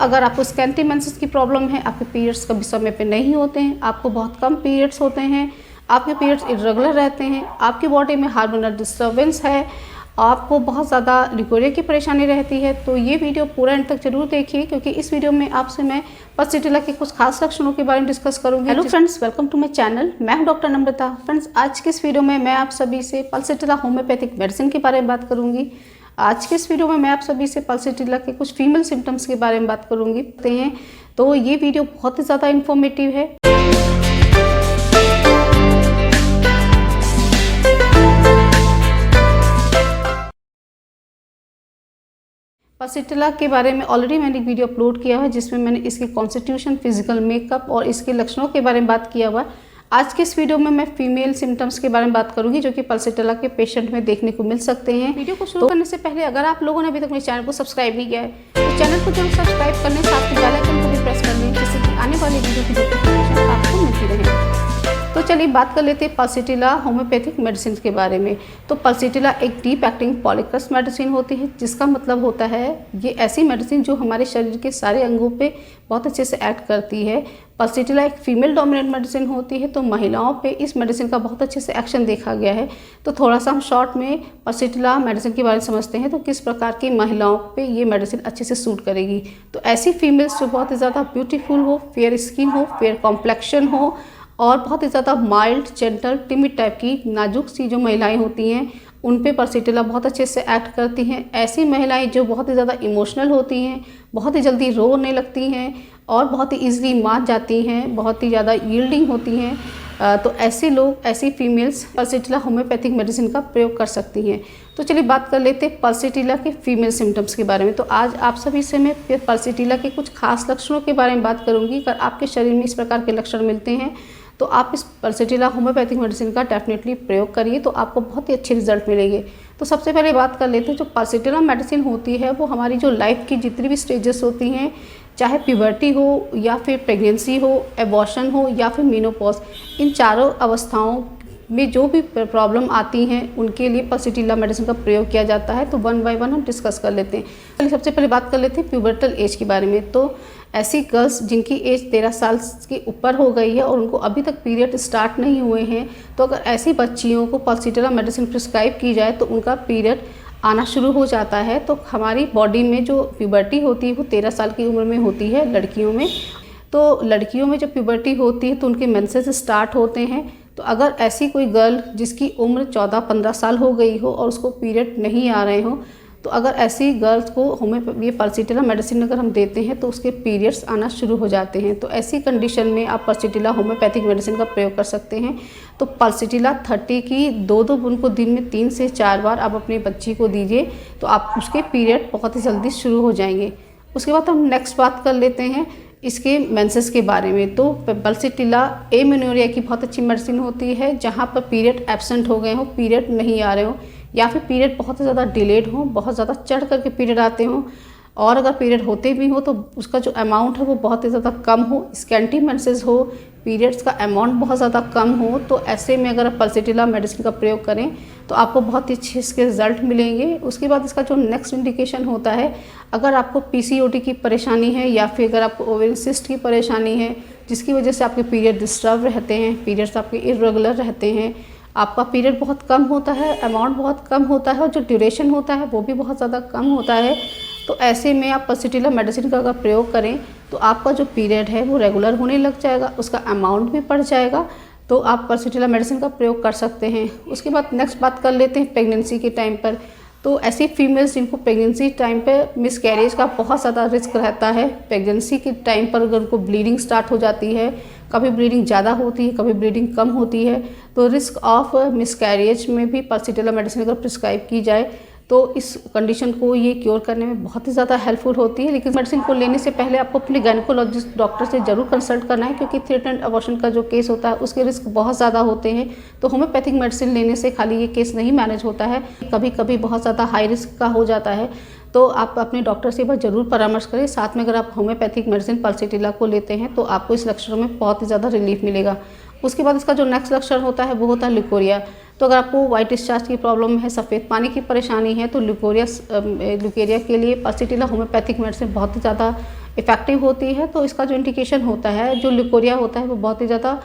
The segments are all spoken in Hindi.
अगर आपको स्कैंटी मेंसेस की प्रॉब्लम है, आपके पीरियड्स कभी समय पे नहीं होते हैं, आपको बहुत कम पीरियड्स होते हैं, आपके पीरियड्स इरेगुलर रहते हैं, आपकी बॉडी में हार्मोनल डिस्टर्बेंस है, आपको बहुत ज़्यादा लिकोरिया की परेशानी रहती है, तो ये वीडियो पूरा एंड तक जरूर देखिए, क्योंकि इस वीडियो में आपसे मैं पल्सिटिला के कुछ खास लक्षणों के बारे में डिस्कस करूंगी। Hello friends, welcome to my channel. मैं हूं डॉक्टर नम्रता। फ्रेंड्स, आज के इस वीडियो में मैं आप सभी से पल्सिटिला होम्योपैथिक मेडिसिन के बारे में बात करूंगी। आज के इस वीडियो में मैं आप सभी से पल्सिटिला के कुछ फीमेल सिम्टम्स के बारे में बात करूंगी। तो ये वीडियो बहुत ही ज़्यादा इन्फॉर्मेटिव है। पल्सिटिला के बारे में ऑलरेडी मैंने एक वीडियो अपलोड किया है, जिसमें मैंने इसके कॉन्स्टिट्यूशन, फिजिकल मेकअप और इसके लक्षणों के बारे में बात किया हुआ। आज के इस वीडियो में मैं फीमेल सिम्टम्स के बारे में बात करूंगी, जो कि पल्सिटिला के पेशेंट में देखने को मिल सकते हैं। वीडियो को शुरू करने से पहले अगर आप लोगों ने अभी तक मेरे चैनल को सब्सक्राइब नहीं किया है, तो चैनल को जरूर सब्सक्राइब करने, साथ ही बेल आइकन को भी प्रेस कर लें, जिससे कि आने वाली वीडियो की नोटिफिकेशन आपको मिलती रहे। तो चलिए बात कर लेते हैं पल्सिटिला होम्योपैथिक मेडिसिन के बारे में। तो पल्सिटिला एक डीप एक्टिंग पॉलीक्रस मेडिसिन होती है, जिसका मतलब होता है ये ऐसी मेडिसिन जो हमारे शरीर के सारे अंगों पे बहुत अच्छे से एक्ट करती है। पल्सिटिला एक फीमेल डोमिनेंट मेडिसिन होती है, तो महिलाओं पे इस मेडिसिन का बहुत अच्छे से एक्शन देखा गया है। तो थोड़ा सा हम शॉर्ट में पल्सिटिला मेडिसिन के बारे में समझते हैं, तो किस प्रकार की महिलाओं पे ये मेडिसिन अच्छे से सूट करेगी। तो ऐसी फीमेल्स जो बहुत ही ज़्यादा ब्यूटीफुल हो, फेयर स्किन हो, फेयर कॉम्प्लेक्शन हो और बहुत ही ज़्यादा माइल्ड, जेंटल, टिमिड टाइप की नाजुक सी जो महिलाएं होती हैं, उन पे पल्सिटिला बहुत अच्छे से एक्ट करती हैं। ऐसी महिलाएं जो बहुत ही ज़्यादा इमोशनल होती हैं, बहुत ही जल्दी रोने लगती हैं और बहुत ही ईजिली मान जाती हैं, बहुत ही ज़्यादा यील्डिंग होती हैं, तो ऐसे लोग, ऐसी फीमेल्स पल्सिटिला होम्योपैथिक मेडिसिन का प्रयोग कर सकती हैं। तो चलिए बात कर लेते हैं पल्सिटिला के फीमेल सिम्टम्स के बारे में। तो आज आप सभी से मैं पल्सिटिला के कुछ खास लक्षणों के बारे में बात करूँगी। अगर आपके शरीर में इस प्रकार के लक्षण मिलते हैं, तो आप इस पल्सिटिला होम्योपैथिक मेडिसिन का डेफिनेटली प्रयोग करिए, तो आपको बहुत ही अच्छे रिजल्ट मिलेंगे। तो सबसे पहले बात कर लेते हैं, जो पल्सिटिला मेडिसिन होती है वो हमारी जो लाइफ की जितनी भी स्टेजेस होती हैं, चाहे प्यूबर्टी हो या फिर प्रेगनेंसी हो, एबॉर्शन हो या फिर मेनोपॉज, इन चारों अवस्थाओं में जो भी प्रॉब्लम आती हैं उनके लिए पल्सिटिला मेडिसिन का प्रयोग किया जाता है। तो वन बाय वन हम डिस्कस कर लेते हैं। चलिए सबसे पहले बात कर लेते हैं प्यूबर्टल एज के बारे में। तो ऐसी गर्ल्स जिनकी एज 13 साल के ऊपर हो गई है और उनको अभी तक पीरियड स्टार्ट नहीं हुए हैं, तो अगर ऐसी बच्चियों को पल्सिटिला मेडिसिन प्रिस्क्राइब की जाए तो उनका पीरियड आना शुरू हो जाता है। तो हमारी बॉडी में जो प्यूबर्टी होती है वो 13 साल की उम्र में होती है लड़कियों में। तो लड़कियों में जब प्यूबर्टी होती है तो उनके मेंसेस स्टार्ट होते हैं। तो अगर ऐसी कोई गर्ल जिसकी उम्र 14-15 साल हो गई हो और उसको पीरियड नहीं आ रहे हो, तो अगर ऐसी गर्ल्स को ये पल्सिटिला मेडिसिन अगर हम देते हैं तो उसके पीरियड्स आना शुरू हो जाते हैं। तो ऐसी कंडीशन में आप पल्सिटिला होम्योपैथिक मेडिसिन का प्रयोग कर सकते हैं। तो पल्सिटिला 30 की 2-2 बूंद को दिन में 3 से 4 बार आप अपनी बच्ची को दीजिए, तो आप उसके पीरियड बहुत ही जल्दी शुरू हो जाएंगे। उसके बाद हम नेक्स्ट बात कर लेते हैं इसके मेंसेस के बारे में। तो पल्सिटिला एमेनोरिया की बहुत अच्छी मेडिसिन होती है, जहाँ पर पीरियड एब्सेंट हो गए हो, पीरियड नहीं आ रहे हो या फिर पीरियड बहुत ज़्यादा डिलेड हो, बहुत ज़्यादा चढ़ करके पीरियड आते हो, और अगर पीरियड होते भी हो तो उसका जो अमाउंट है वो बहुत ही ज़्यादा कम हो, स्कैंटी मेंसेस हो, पीरियड्स का अमाउंट बहुत ज़्यादा कम हो, तो ऐसे में अगर आप पल्सिटिला मेडिसिन का प्रयोग करें तो आपको बहुत ही अच्छे इसके रिजल्ट मिलेंगे। उसके बाद इसका जो नेक्स्ट इंडिकेशन होता है, अगर आपको पीसीओडी की परेशानी है या फिर अगर आपको ओवेरियन सिस्ट की परेशानी है, जिसकी वजह से आपके पीरियड डिस्टर्ब रहते हैं, पीरियड्स आपके इरेगुलर रहते हैं, आपका पीरियड बहुत कम होता है, अमाउंट बहुत कम होता है और जो ड्यूरेशन होता है वो भी बहुत ज़्यादा कम होता है, तो ऐसे में आप पल्सिटिला मेडिसिन का अगर प्रयोग करें तो आपका जो पीरियड है वो रेगुलर होने लग जाएगा, उसका अमाउंट भी बढ़ जाएगा। तो आप पल्सिटिला मेडिसिन का प्रयोग कर सकते हैं। उसके बाद नेक्स्ट बात कर लेते हैं प्रेगनेंसी के टाइम पर। तो ऐसी फीमेल्स जिनको प्रेगनेंसी टाइम पे मिसकैरेज का बहुत ज़्यादा रिस्क रहता है, प्रेगनेंसी के टाइम पर अगर उनको ब्लीडिंग स्टार्ट हो जाती है, कभी ब्लीडिंग ज़्यादा होती है, कभी ब्लीडिंग कम होती है, तो रिस्क ऑफ मिसकैरेज में भी पल्सिटिला मेडिसिन अगर प्रिस्क्राइब की जाए तो इस कंडीशन को ये क्योर करने में बहुत ही ज़्यादा हेल्पफुल होती है। लेकिन मेडिसिन को लेने से पहले आपको अपने गायनेकोलॉजिस्ट डॉक्टर से ज़रूर कंसल्ट करना है, क्योंकि थ्रेटन्ड अबॉर्शन का जो केस होता है उसके रिस्क बहुत ज़्यादा होते हैं। तो होम्योपैथिक मेडिसिन लेने से खाली ये केस नहीं मैनेज होता है, कभी कभी बहुत ज़्यादा हाई रिस्क का हो जाता है। तो आप अपने डॉक्टर से ज़रूर परामर्श करें। साथ में अगर आप होम्योपैथिक मेडिसिन पल्सिटिला को लेते हैं तो आपको इस लक्षणों में बहुत ही ज़्यादा रिलीफ मिलेगा। उसके बाद इसका जो नेक्स्ट लक्षण होता है वो होता है लिकोरिया। तो अगर आपको वाइट डिस्चार्ज की प्रॉब्लम है, सफ़ेद पानी की परेशानी है, तो लिकोरिया के लिए पल्सिटिला होम्योपैथिक मेडिसिन बहुत ही ज़्यादा इफ़ेक्टिव होती है। तो इसका जो इंडिकेशन होता है, जो लिकोरिया होता है वो बहुत ही ज़्यादा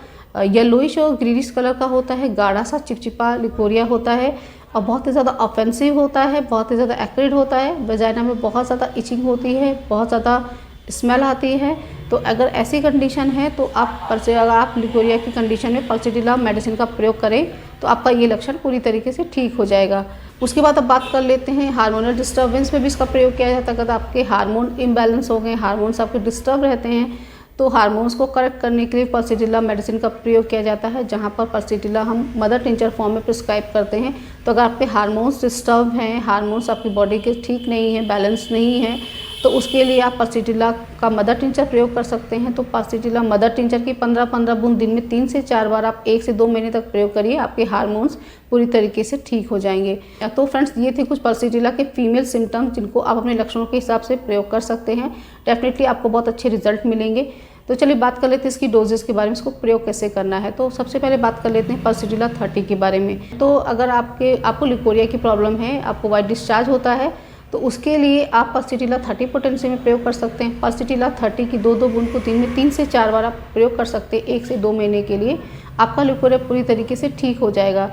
येलोइश और ग्रीनिश कलर का होता है, गाढ़ा सा चिपचिपा लिकोरिया होता है और बहुत ही ज़्यादा ऑफेंसिव होता है, बहुत ही ज़्यादा एक्रिड होता है। वजाइना में बहुत ज़्यादा इचिंग होती है, बहुत ज़्यादा स्मेल आती है। तो अगर ऐसी कंडीशन है तो अगर आप लिकोरिया की कंडीशन में पल्सीटिला मेडिसिन का प्रयोग करें तो आपका ये लक्षण पूरी तरीके से ठीक हो जाएगा। उसके बाद अब बात कर लेते हैं हार्मोनल डिस्टर्बेंस में भी इसका प्रयोग किया जाता है। अगर आपके हार्मोन इम्बैलेंस हो गए, हार्मोन्स आपके डिस्टर्ब रहते हैं, तो हार्मोन्स को करेक्ट करने के लिए पल्सीटिला मेडिसिन का प्रयोग किया जाता है, जहाँ पर पल्सीटिला हम मदर टिंचर फॉर्म में प्रिस्क्राइब करते हैं। तो अगर आपके हार्मोन्स डिस्टर्ब हैं, हार्मोन्स आपकी बॉडी के ठीक नहीं है, बैलेंस नहीं है, तो उसके लिए आप पल्सीटिला का मदर टिंचर प्रयोग कर सकते हैं। तो पल्सीटिला मदर टिंचर की 15-15 बूंद दिन में 3 से 4 बार आप 1 से 2 महीने तक प्रयोग करिए, आपके हार्मोन्स पूरी तरीके से ठीक हो जाएंगे। तो फ्रेंड्स, ये थे कुछ पल्सीटिला के फीमेल सिम्टम्स जिनको आप अपने लक्षणों के हिसाब से प्रयोग कर सकते हैं। डेफिनेटली आपको बहुत अच्छे रिजल्ट मिलेंगे। तो चलिए बात कर लेते हैं इसकी डोजेस के बारे में, इसको प्रयोग कैसे करना है। तो सबसे पहले बात कर लेते हैं पल्सीटिला 30 के बारे में। तो अगर आपको लिकोरिया की प्रॉब्लम है, आपको वाइट डिस्चार्ज होता है, तो उसके लिए आप पल्सीटिला 30 पोटेंसी में प्रयोग कर सकते हैं। पल्सीटिला 30 की 2-2 बूंद को दिन में 3 से 4 बार आप प्रयोग कर सकते हैं 1 से 2 महीने के लिए। आपका लिकोरिया पूरी तरीके से ठीक हो जाएगा।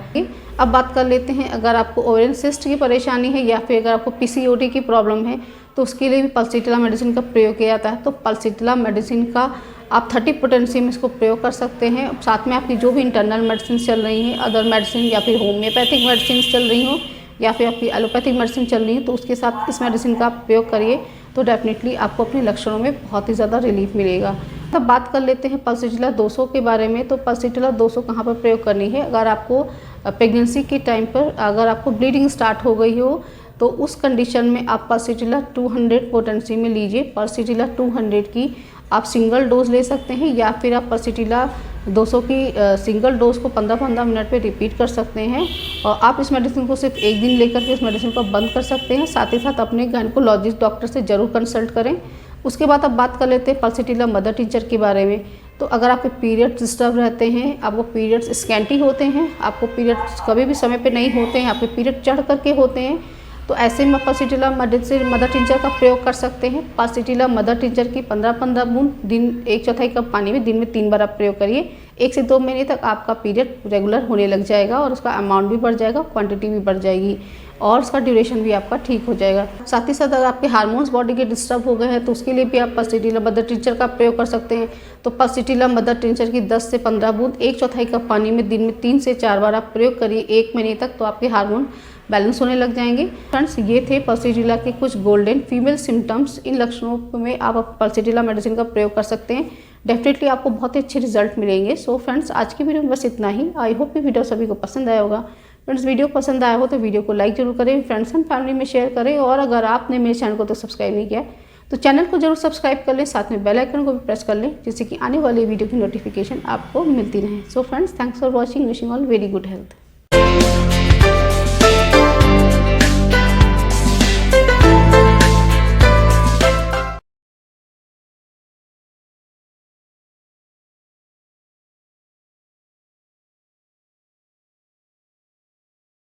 अब बात कर लेते हैं अगर आपको ओवेरियन सिस्ट की परेशानी है या फिर अगर आपको पीसीओडी की प्रॉब्लम है, तो उसके लिए भी पल्सीटिला मेडिसिन का प्रयोग किया जाता है। तो पल्सीटिला मेडिसिन का आप 30 पोटेंसी में इसको प्रयोग कर सकते हैं। साथ में आपकी जो भी इंटरनल मेडिसिन चल रही हैं, अदर मेडिसिन या फिर होम्योपैथिक मेडिसिन चल रही हो या फिर आपकी एलोपैथिक मेडिसिन चल रही है, तो उसके साथ इस मेडिसिन का आप प्रयोग करिए, तो डेफिनेटली आपको अपने लक्षणों में बहुत ही ज़्यादा रिलीफ मिलेगा। तब बात कर लेते हैं पल्सीटिला 200 के बारे में। तो पल्सीटिला 200 कहाँ पर प्रयोग करनी है? अगर आपको प्रेगनेंसी के टाइम पर अगर आपको ब्लीडिंग स्टार्ट हो गई हो, तो उस कंडीशन में आप पल्सीटिला 200 पोटेंसी में लीजिए। पल्सीटिला 200 की आप सिंगल डोज ले सकते हैं या फिर आप पल्सीटिला 200 की सिंगल डोज को 15-15 मिनट पे रिपीट कर सकते हैं। और आप इस मेडिसिन को सिर्फ एक दिन लेकर के इस मेडिसिन को बंद कर सकते हैं। साथ ही साथ अपने गायनेकोलॉजिस्ट डॉक्टर से ज़रूर कंसल्ट करें। उसके बाद अब बात कर लेते हैं पल्सीटिला मदर टिंचर के बारे में। तो अगर आपके पीरियड्स डिस्टर्ब रहते हैं, आपको पीरियड्स स्कैंटी होते हैं, आपको पीरियड्स कभी भी समय पे नहीं होते हैं, आपके पीरियड चढ़ करके होते हैं, तो ऐसे में पल्सीटिला मेडिसिन मदर टिंचर का प्रयोग कर सकते हैं। पल्सीटिला मदर टिंचर की 15-15 बूंद दिन 1/4 कप पानी में दिन में 3 बार आप प्रयोग करिए। 1 से 2 महीने तक आपका पीरियड रेगुलर होने लग जाएगा और उसका अमाउंट भी बढ़ जाएगा, क्वांटिटी भी बढ़ जाएगी और उसका ड्यूरेशन भी आपका ठीक हो जाएगा। साथ ही साथ अगर आपके हार्मोन्स बॉडी के डिस्टर्ब हो गए हैं, तो उसके लिए भी आप पल्सीटिला मदर टिंचर का प्रयोग कर सकते हैं। तो पल्सीटिला मदर टिंचर की 10 से 15 बूंद 1/4 कप पानी में दिन में 3 से 4 बार आप प्रयोग करिए 1 महीने तक, तो आपके हार्मोन बैलेंस होने लग जाएंगे। फ्रेंड्स, ये थे पल्सीटिला के कुछ गोल्डन फीमेल सिम्टम्स। इन लक्षणों में आप पल्सीटिला मेडिसिन का प्रयोग कर सकते हैं। डेफिनेटली आपको बहुत ही अच्छे रिजल्ट मिलेंगे। सो फ्रेंड्स, आज की वीडियो में बस इतना ही। आई होप ये वीडियो सभी को पसंद आया होगा। फ्रेंड्स, वीडियो पसंद आया हो तो वीडियो को लाइक जरूर करें, फ्रेंड्स एंड फैमिली में शेयर करें, और अगर आपने मेरे चैनल को तो सब्सक्राइब नहीं किया तो चैनल को जरूर सब्सक्राइब कर लें, साथ में बेल आइकन को भी प्रेस कर लें, जिससे कि आने वाली वीडियो की नोटिफिकेशन आपको मिलती रहे। So friends, thanks for watching, wishing all very good health.